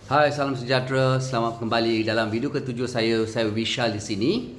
Hai, salam sejahtera. Selamat kembali dalam video ketujuh saya Vishal di sini.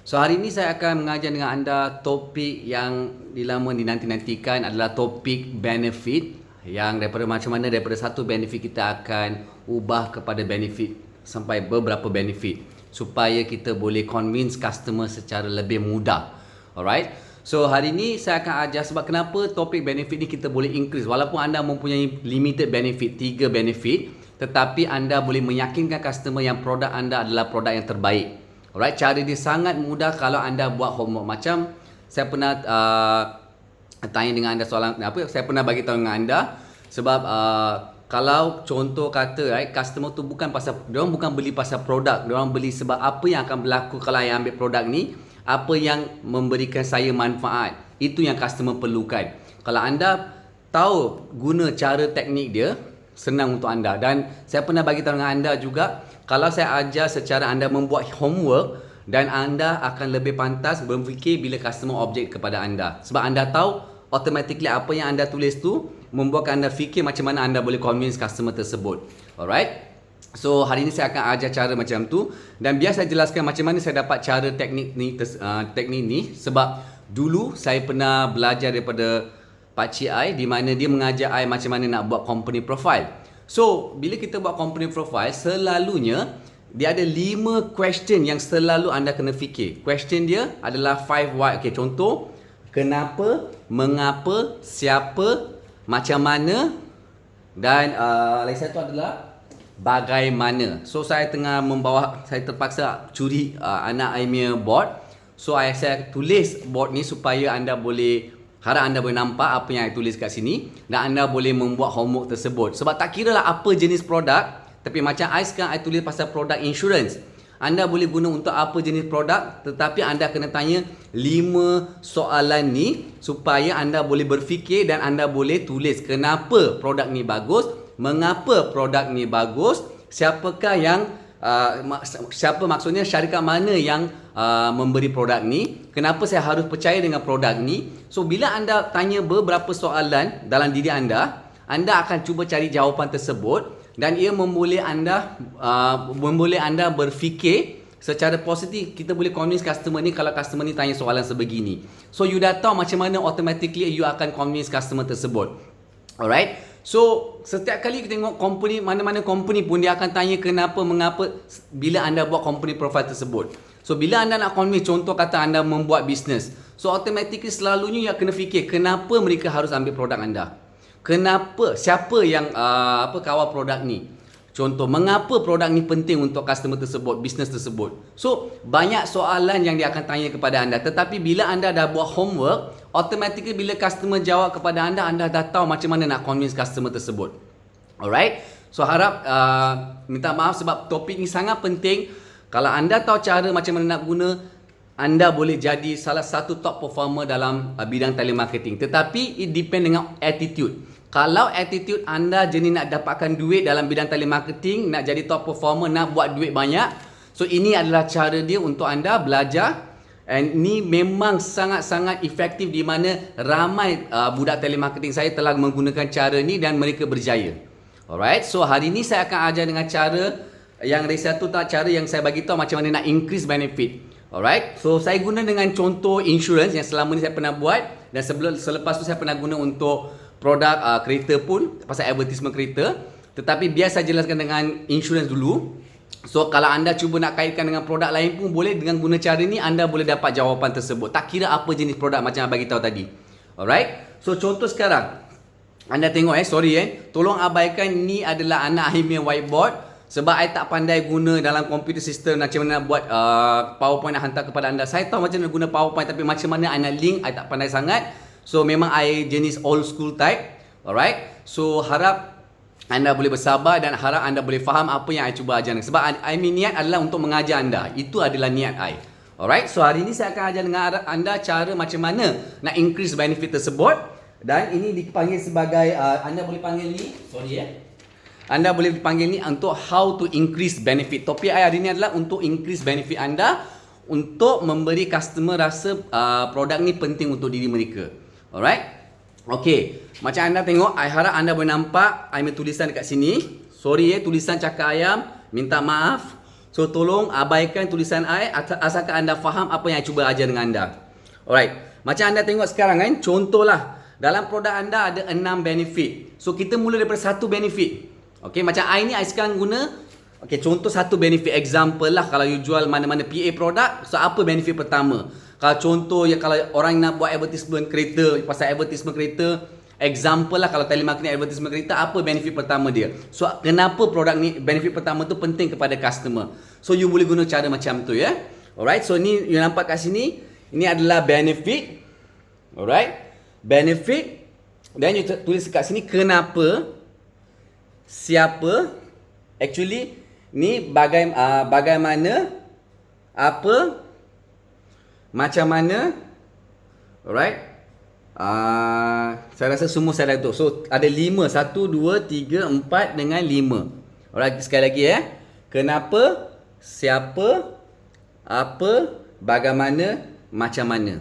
So hari ini saya akan mengajar dengan anda topik yang lama dinanti-nantikan adalah topik benefit, yang daripada macam mana daripada satu benefit kita akan ubah kepada benefit sampai beberapa benefit supaya kita boleh convince customer secara lebih mudah. Alright. So hari ini saya akan ajar sebab kenapa topik benefit ni kita boleh increase walaupun anda mempunyai limited benefit, 3 benefit, tetapi anda boleh meyakinkan customer yang produk anda adalah produk yang terbaik. Alright, cara dia sangat mudah kalau anda buat homework. Macam saya pernah tanya dengan anda soalan apa, saya pernah bagi tahu dengan anda sebab kalau contoh kata customer tu bukan pasal, diorang bukan beli pasal produk, diorang beli sebab apa yang akan berlaku kalau saya ambil produk ni, apa yang memberikan saya manfaat. Itu yang customer perlukan. Kalau anda tahu guna cara teknik dia, senang untuk anda. Dan saya pernah bagi tahu dengan anda juga, kalau saya ajar secara anda membuat homework, dan anda akan lebih pantas berfikir bila customer objek kepada anda. Sebab anda tahu automatically apa yang anda tulis tu membuatkan anda fikir macam mana anda boleh convince customer tersebut. Alright. So hari ini saya akan ajar cara macam tu, dan biar saya jelaskan macam mana saya dapat cara teknik ni sebab dulu saya pernah belajar daripada Pakcik I, di mana dia mengajar I macam mana nak buat company profile. So, bila kita buat company profile, selalunya dia ada 5 question yang selalu anda kena fikir. Question dia adalah 5 why. Okay, contoh, kenapa, mengapa, siapa, macam mana, dan lagi satu adalah bagaimana. So, saya tengah saya terpaksa curi anak I punya board. So, saya tulis board ni supaya anda boleh, harap anda boleh nampak apa yang saya tulis kat sini dan anda boleh membuat homework tersebut. Sebab tak kira lah apa jenis produk, tapi macam sekarang saya tulis pasal produk insurance. Anda boleh guna untuk apa jenis produk, tetapi anda kena tanya 5 soalan ni supaya anda boleh berfikir dan anda boleh tulis kenapa produk ni bagus, mengapa produk ni bagus, siapakah yang siapa maksudnya syarikat mana yang memberi produk ni, kenapa saya harus percaya dengan produk ni. So bila anda tanya beberapa soalan dalam diri anda akan cuba cari jawapan tersebut, dan ia memboleh anda berfikir secara positif. Kita boleh convince customer ni kalau customer ni tanya soalan sebegini. So you dah tahu macam mana automatically you akan convince customer tersebut. Alright. So, setiap kali kita tengok company, mana-mana company pun dia akan tanya kenapa, mengapa bila anda buat company profile tersebut. So, bila anda nak convince, contoh kata anda membuat bisnes, so automatically selalunya you kena fikir kenapa mereka harus ambil produk anda. Kenapa, siapa yang kawal produk ni. Contoh, mengapa produk ni penting untuk customer tersebut, bisnes tersebut. So, banyak soalan yang dia akan tanya kepada anda. Tetapi bila anda dah buat homework, automatically bila customer jawab kepada anda dah tahu macam mana nak convince customer tersebut. Alright. So, harap minta maaf sebab topik ni sangat penting. Kalau anda tahu cara macam mana nak guna, anda boleh jadi salah satu top performer dalam bidang telemarketing. Tetapi it depend dengan attitude. Kalau attitude anda jenis nak dapatkan duit dalam bidang telemarketing, nak jadi top performer, nak buat duit banyak, so ini adalah cara dia untuk anda belajar. And ni memang sangat-sangat efektif, di mana ramai budak telemarketing saya telah menggunakan cara ni dan mereka berjaya. Alright, so hari ni saya akan ajar dengan cara yang dari satu cara yang saya bagi tahu macam mana nak increase benefit. Alright, so saya guna dengan contoh insurance yang selama ni saya pernah buat, dan selepas tu saya pernah guna untuk produk kereta pun, pasal advertisement kereta. Tetapi biar saya jelaskan dengan insurance dulu. So kalau anda cuba nak kaitkan dengan produk lain pun boleh, dengan guna cara ni anda boleh dapat jawapan tersebut. Tak kira apa jenis produk macam saya bagi tahu tadi. Alright. So contoh sekarang, anda tengok tolong abaikan ni adalah anak I punya whiteboard, sebab I tak pandai guna dalam computer system macam mana nak buat PowerPoint nak hantar kepada anda. Saya tahu macam mana guna PowerPoint, tapi macam mana I nak link I tak pandai sangat. So memang I jenis old school type. Alright. So harap anda boleh bersabar dan harap anda boleh faham apa yang I cuba ajar. Sebab I niat adalah untuk mengajar anda. Itu adalah niat I. Alright. So hari ini saya akan ajar dengan anda cara macam mana nak increase benefit tersebut. Dan ini dipanggil sebagai anda boleh panggil ni, anda boleh panggil ni untuk how to increase benefit. Topik I hari ini adalah untuk increase benefit anda, untuk memberi customer rasa produk ni penting untuk diri mereka. Alright. Okay, macam anda tengok, I harap anda boleh nampak I punya tulisan dekat sini. Sorry tulisan cakar ayam, minta maaf. So tolong abaikan tulisan I asalkan anda faham apa yang I cuba ajar dengan anda. Alright. Macam anda tengok sekarang kan, contohlah dalam produk anda ada 6 benefit. So kita mula daripada satu benefit. Okay, macam I ni I sekarang guna contoh satu benefit, example lah kalau you jual mana-mana PA produk, so apa benefit pertama? Kalau contoh kalau orang nak buat advertisement kereta, pasal advertisement kereta, example lah kalau telemarketing advertisement kereta, apa benefit pertama dia? So kenapa produk ni benefit pertama tu penting kepada customer? So you boleh guna cara macam tu ya. Alright, so ni you nampak kat sini, ini adalah benefit. Alright, benefit. Dan you tulis kat sini kenapa, siapa, actually ni bagaimana, apa, macam mana. Alright. Saya rasa semua saya dah tahu. So ada 5, 1, 2, 3, 4 dengan 5. Alright, sekali lagi kenapa, siapa, apa, bagaimana, macam mana.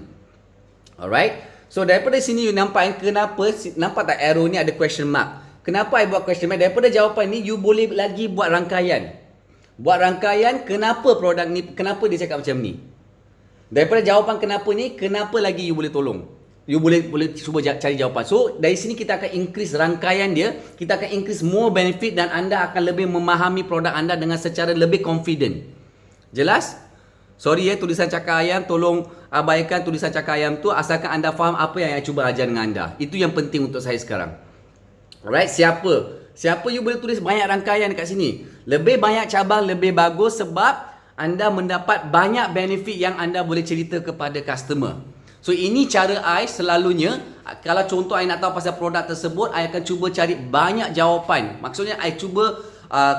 Alright. So daripada sini you nampak kenapa, nampak tak arrow ni ada question mark. Kenapa I buat question mark? Daripada jawapan ni you boleh lagi buat rangkaian. Buat rangkaian kenapa produk ni, kenapa dia cakap macam ni. Daripada jawapan kenapa ni, kenapa lagi you boleh tolong. You boleh cuba cari jawapan. So dari sini kita akan increase rangkaian dia, kita akan increase more benefit dan anda akan lebih memahami produk anda dengan secara lebih confident. Jelas? Sorry tulisan cakar ayam, tolong abaikan tulisan cakar ayam tu asalkan anda faham apa yang saya cuba ajar dengan anda. Itu yang penting untuk saya sekarang. Alright, siapa? Siapa you boleh tulis banyak rangkaian dekat sini. Lebih banyak cabang lebih bagus sebab anda mendapat banyak benefit yang anda boleh cerita kepada customer. So ini cara I selalunya, kalau contoh I nak tahu pasal produk tersebut, I akan cuba cari banyak jawapan. Maksudnya I cuba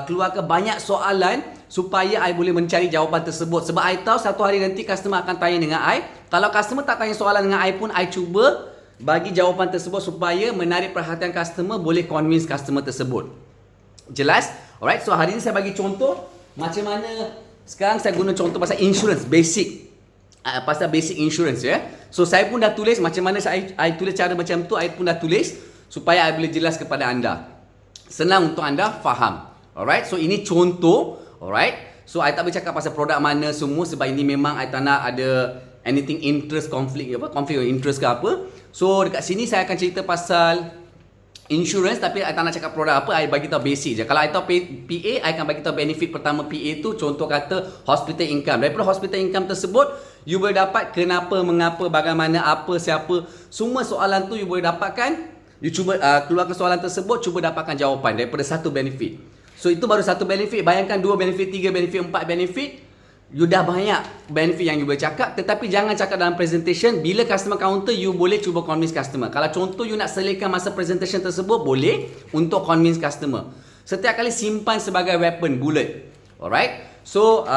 keluarkan banyak soalan supaya I boleh mencari jawapan tersebut. Sebab I tahu satu hari nanti customer akan tanya dengan I. Kalau customer tak tanya soalan dengan I pun, I cuba bagi jawapan tersebut supaya menarik perhatian customer, boleh convince customer tersebut. Jelas? Alright, so hari ini saya bagi contoh macam mana. Sekarang saya guna contoh pasal insurance, basic. Pasal basic insurance ya. So saya pun dah tulis macam mana I tulis cara macam tu, I pun dah tulis supaya I boleh jelas kepada anda. Senang untuk anda faham. Alright, so ini contoh. Alright, so I tak boleh cakap pasal produk mana semua sebab ini memang I tak nak ada anything interest conflict of interest ke apa. So dekat sini saya akan cerita pasal insurance tapi I tak nak cakap produk apa, I bagi tahu basic je. Kalau I tahu PA, I akan bagi tahu benefit pertama PA tu, contoh kata hospital income. Daripada hospital income tersebut, you boleh dapat kenapa, mengapa, bagaimana, apa, siapa. Semua soalan tu you boleh dapatkan. You cuba keluarkan soalan tersebut, cuba dapatkan jawapan daripada satu benefit. So itu baru satu benefit. Bayangkan 2 benefit, 3 benefit, 4 benefit. You dah banyak benefit yang you boleh cakap. Tetapi jangan cakap dalam presentation. Bila customer counter, you boleh cuba convince customer. Kalau contoh you nak selitkan masa presentation tersebut, boleh untuk convince customer. Setiap kali simpan sebagai weapon, bullet. Alright. So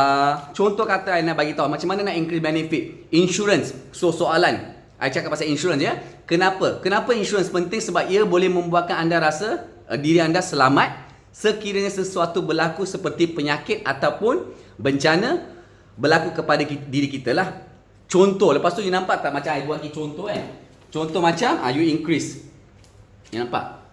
contoh kata I nak bagi tahu macam mana nak increase benefit. Insurance. So soalan, I cakap pasal insurance ya. Kenapa? Kenapa insurance penting? Sebab ia boleh membuatkan anda rasa diri anda selamat sekiranya sesuatu berlaku seperti penyakit ataupun bencana berlaku kepada diri kita lah. Contoh, lepas tu you nampak tak macam I buat ni contoh kan. Contoh macam you increase. You nampak?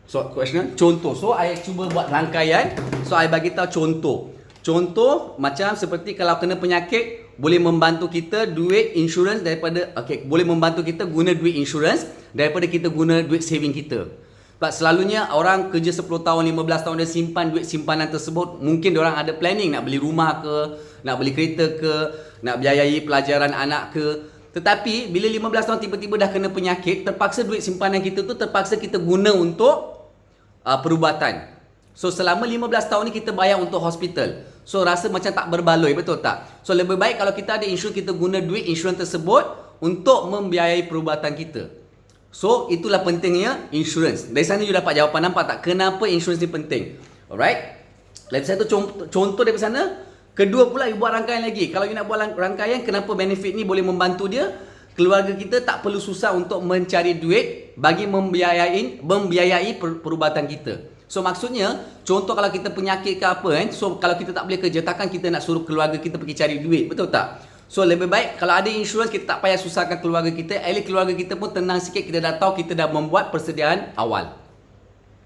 So question contoh. So I cuba buat rangkaian. So I bagi tahu contoh. Contoh macam seperti kalau kena penyakit, boleh membantu kita duit insurance daripada boleh membantu kita guna duit insurance daripada kita guna duit saving kita. Sebab selalunya orang kerja 10 tahun, 15 tahun dia simpan duit simpanan tersebut. Mungkin diorang ada planning nak beli rumah ke, nak beli kereta ke, nak biayai pelajaran anak ke. Tetapi bila 15 tahun tiba-tiba dah kena penyakit, terpaksa duit simpanan kita tu terpaksa kita guna untuk perubatan. So selama 15 tahun ni kita bayar untuk hospital. So rasa macam tak berbaloi, betul tak? So lebih baik kalau kita ada insurans, kita guna duit insurans tersebut untuk membiayai perubatan kita. So itulah pentingnya insurance. Dari sana you dapat jawapan, nampak tak kenapa insurance ni penting. Alright. Dari satu contoh dari sana. Kedua pula you buat rangkaian lagi. Kalau you nak buat rangkaian kenapa benefit ni boleh membantu dia, keluarga kita tak perlu susah untuk mencari duit bagi membiayai perubatan kita. So maksudnya contoh kalau kita penyakit ke apa kan, so kalau kita tak boleh kerja, takkan kita nak suruh keluarga kita pergi cari duit, betul tak? So lebih baik kalau ada insurans, kita tak payah susahkan keluarga kita. At least keluarga kita pun tenang sikit, kita dah tahu kita dah membuat persediaan awal.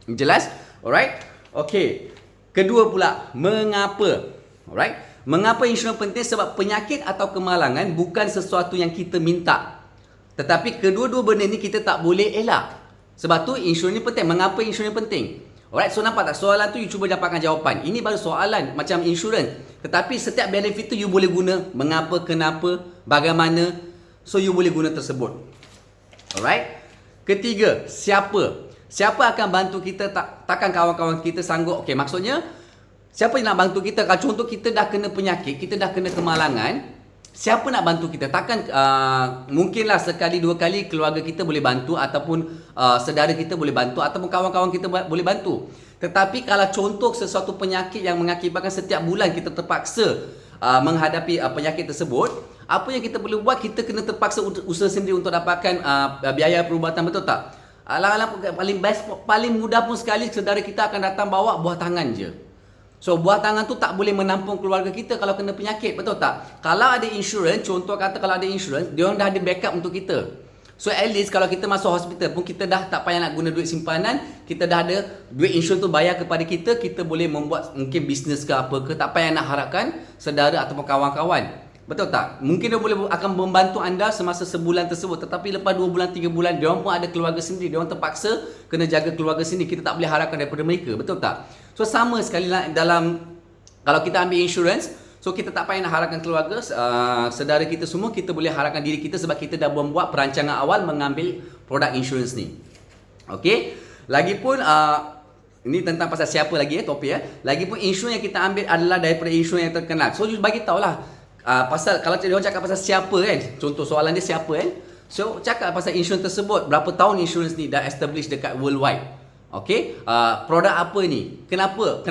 Jelas? Alright. Okey. Kedua pula, mengapa? Alright? Mengapa insurans penting? Sebab penyakit atau kemalangan bukan sesuatu yang kita minta. Tetapi kedua-dua benda ni kita tak boleh elak. Sebab tu insurans ni penting. Mengapa insurans ni penting? Alright, so nampak tak? Soalan tu you cuba dapatkan jawapan. Ini baru soalan macam insurans. Tetapi setiap benefit tu you boleh guna. Mengapa, kenapa, bagaimana. So you boleh guna tersebut. Alright. Ketiga, siapa? Siapa akan bantu kita? Takkan kawan-kawan kita sanggup. Okey, maksudnya siapa yang nak bantu kita? Kalau contoh kita dah kena penyakit, kita dah kena kemalangan, siapa nak bantu kita? Takkan mungkinlah sekali dua kali keluarga kita boleh bantu, ataupun saudara kita boleh bantu, ataupun kawan-kawan kita boleh bantu. Tetapi kalau contoh sesuatu penyakit yang mengakibatkan setiap bulan kita terpaksa menghadapi penyakit tersebut, apa yang kita boleh buat? Kita kena terpaksa usaha sendiri untuk dapatkan biaya perubatan, betul tak? Alang-alang paling mudah pun sekali saudara kita akan datang bawa buah tangan je. So buah tangan tu tak boleh menampung keluarga kita kalau kena penyakit, betul tak? Kalau ada insurans, contoh kata kalau ada insurans, dia orang dah ada backup untuk kita. So at least kalau kita masuk hospital pun kita dah tak payah nak guna duit simpanan, kita dah ada duit insurans tu bayar kepada kita, kita boleh membuat mungkin bisnes ke apa ke, tak payah nak harapkan saudara ataupun kawan-kawan. Betul tak? Mungkin dia akan membantu anda semasa sebulan tersebut, tetapi lepas 2 bulan, 3 bulan, dia orang pun ada keluarga sendiri, dia orang terpaksa kena jaga keluarga sendiri. Kita tak boleh harapkan daripada mereka, betul tak? So sama sekali lah dalam kalau kita ambil insurans, so kita tak payah nak harapkan keluarga, saudara kita semua, kita boleh harapkan diri kita sebab kita dah membuat perancangan awal mengambil produk insurans ni. Okey? Lagipun ini tentang pasal siapa lagi topik. Lagipun insurans yang kita ambil adalah daripada insurans yang terkenal. So you bagi tahulah pasal kalau dia orang cakap pasal siapa kan, contoh soalan dia siapa kan, so cakap pasal insurans tersebut, berapa tahun insurans ni dah establish dekat worldwide. Okey, produk apa ni, kenapa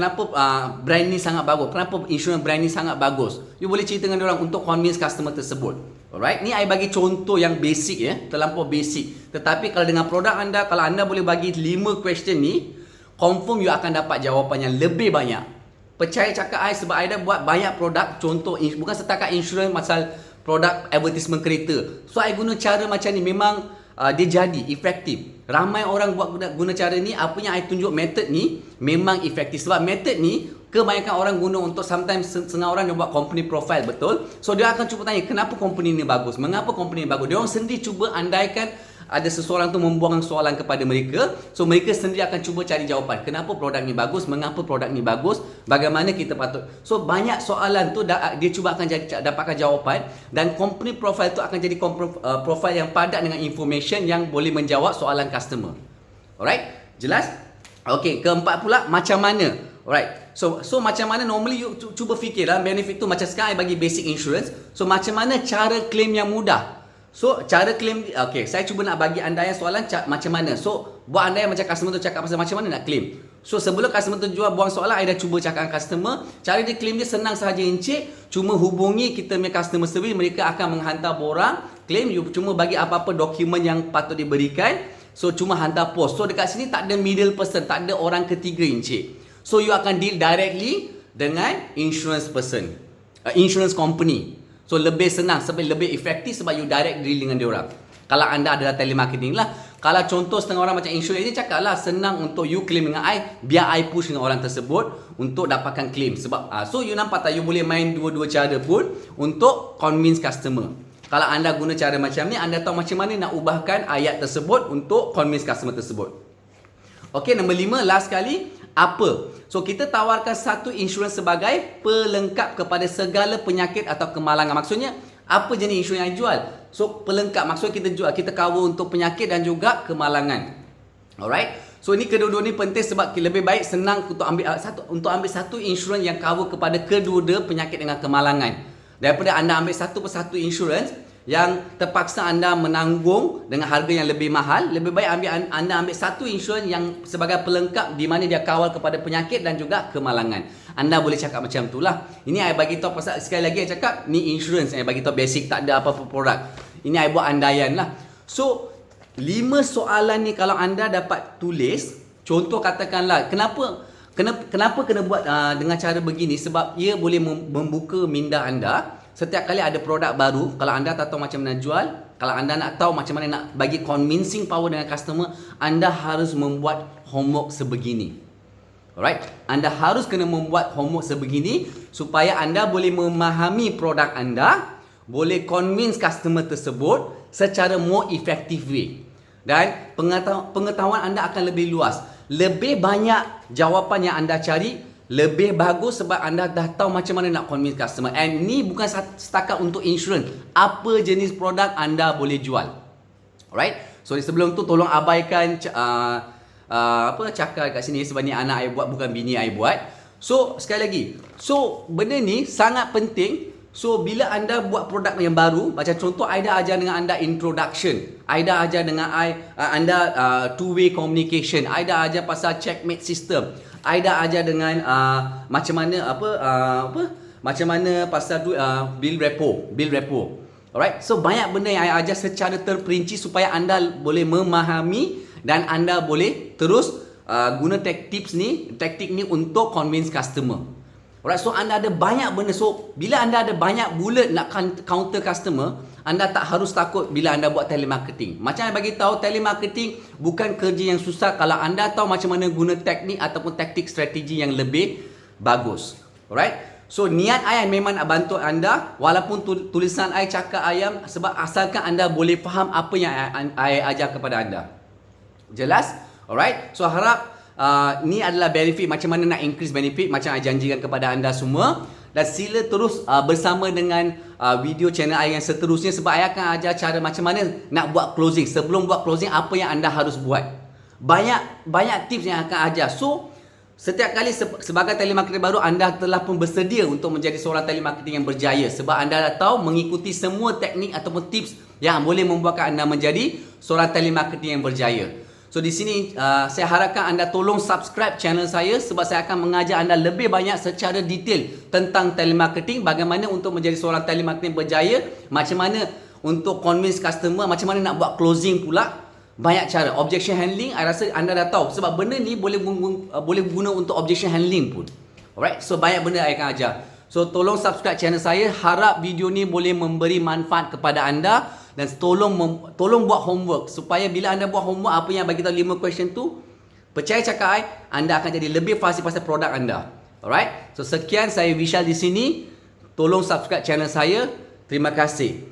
brand ni sangat bagus, kenapa insurans brand ni sangat bagus, you boleh cerita dengan dia orang untuk convince customer tersebut. Alright, ni I bagi contoh yang basic terlampau basic. Tetapi kalau dengan produk anda, kalau anda boleh bagi 5 question ni, confirm you akan dapat jawapan yang lebih banyak. Percaya cakap I, sebab I dah buat banyak produk, contoh bukan setakat insurans, pasal produk advertisement kereta. So I guna cara macam ni, memang dia jadi efektif. Ramai orang buat guna cara ni. Apa yang I tunjuk method ni memang efektif. Sebab method ni kebanyakan orang guna untuk, sometimes setengah orang dia buat company profile, betul. So dia akan cuba tanya, kenapa company ni bagus, mengapa company ni bagus. Dia orang sendiri cuba andaikan ada seseorang tu membuang soalan kepada mereka, so mereka sendiri akan cuba cari jawapan. Kenapa produk ni bagus, mengapa produk ni bagus, bagaimana kita patut. So banyak soalan tu dia cuba akan dapatkan jawapan, dan company profile tu akan jadi profile yang padat dengan information yang boleh menjawab soalan customer. Alright? Jelas? Okey, keempat pula, macam mana? Alright. So macam mana, normally you cuba fikirlah benefit tu. Macam sekarang I bagi basic insurance. So macam mana cara claim yang mudah? So cara claim, okay, saya cuba nak bagi anda yang soalan macam mana. So buat anda yang macam customer tu cakap pasal macam mana nak claim. So sebelum customer tu jual buang soalan, I dah cuba cakap dengan customer, cara dia claim dia senang sahaja encik. Cuma hubungi kita punya customer service, mereka akan menghantar borang claim. You cuma bagi apa-apa dokumen yang patut diberikan. So cuma hantar post. So dekat sini tak ada middle person, tak ada orang ketiga encik. So you akan deal directly dengan insurance person, insurance company. So lebih senang, sebab lebih efektif, sebab you direct deal dengan diorang. Kalau anda adalah telemarketing lah. Kalau contoh setengah orang macam insurance ni, cakap lah senang untuk you claim dengan I, biar I push dengan orang tersebut untuk dapatkan claim. Sebab so you nampak tak, you boleh main dua-dua cara pun untuk convince customer. Kalau anda guna cara macam ni, anda tahu macam mana nak ubahkan ayat tersebut untuk convince customer tersebut. Okay, nombor 5, last kali, apa? So kita tawarkan satu insurans sebagai pelengkap kepada segala penyakit atau kemalangan. Maksudnya apa jenis insurans yang jual? So pelengkap, maksudnya kita jual, kita cover untuk penyakit dan juga kemalangan. Alright. So ini kedua-dua ni penting, sebab lebih baik senang untuk ambil satu insurans yang cover kepada kedua-dua penyakit dengan kemalangan, daripada anda ambil satu persatu insurans yang terpaksa anda menanggung dengan harga yang lebih mahal. Lebih baik anda ambil satu insurans yang sebagai pelengkap, di mana dia kawal kepada penyakit dan juga kemalangan. Anda boleh cakap macam itulah. Ini saya bagi tahu, pasal sekali lagi saya cakap ni insurans, saya bagi tahu basic, tak ada apa-apa produk. Ini saya buat andaian lah. So 5 soalan ni kalau anda dapat tulis, contoh katakanlah kenapa kena buat dengan cara begini, sebab ia boleh membuka minda anda. Setiap kali ada produk baru, kalau anda tak tahu macam mana jual, kalau anda nak tahu macam mana nak bagi convincing power dengan customer, anda harus membuat homework sebegini. Alright, anda harus kena membuat homework sebegini supaya anda boleh memahami produk anda, boleh convince customer tersebut secara more effective way. Dan pengetahuan anda akan lebih luas. Lebih banyak jawapan yang anda cari, lebih bagus sebab anda dah tahu macam mana nak convince customer. And ni bukan setakat untuk insurans. Apa jenis produk anda boleh jual. Alright, so sebelum tu tolong abaikan cakap kat sini sebab ni anak I buat, bukan bini I buat. So sekali lagi, so benda ni sangat penting. So bila anda buat produk yang baru, macam contoh I dah ajar dengan anda introduction, I dah ajar dengan anda two-way communication, I dah ajar pasal checkmate system, I dah ajar dengan macam mana macam mana pasal bill repo. Alright, so banyak benda yang I ajar secara terperinci supaya anda boleh memahami dan anda boleh terus guna taktik ni untuk convince customer. Alright, so anda ada banyak benda. So bila anda ada banyak bullet nak counter customer, anda tak harus takut bila anda buat telemarketing. Macam saya bagi tahu, telemarketing bukan kerja yang susah kalau anda tahu macam mana guna teknik ataupun taktik strategi yang lebih bagus. Alright, so niat I memang nak bantu anda walaupun tulisan I cakap ayam, sebab asalkan anda boleh faham apa yang I ajar kepada anda. Jelas? Alright, so harap ni adalah benefit, macam mana nak increase benefit macam I janjikan kepada anda semua. Dan sila terus bersama dengan video channel I yang seterusnya sebab I akan ajar cara macam mana nak buat closing. Sebelum buat closing, apa yang anda harus buat. Banyak tips yang akan ajar. So setiap kali sebagai telemarketer baru, anda telah pun bersedia untuk menjadi seorang telemarketing yang berjaya sebab anda dah tahu mengikuti semua teknik ataupun tips yang boleh membuatkan anda menjadi seorang telemarketing yang berjaya. So di sini saya harapkan anda tolong subscribe channel saya sebab saya akan mengajar anda lebih banyak secara detail tentang telemarketing, bagaimana untuk menjadi seorang telemarketing berjaya, macam mana untuk convince customer, macam mana nak buat closing pula. Banyak cara. Objection handling, I rasa anda dah tahu sebab benda ni boleh guna untuk objection handling pun. Alright, so banyak benda I akan ajar. So tolong subscribe channel saya. Harap video ni boleh memberi manfaat kepada anda. Dan tolong buat homework supaya bila anda buat homework apa yang bagi tahu 5 question tu, percaya cakap I, anda akan jadi lebih fasih pasal produk anda. Alright, so sekian, saya Vishal di sini. Tolong subscribe channel saya. Terima kasih.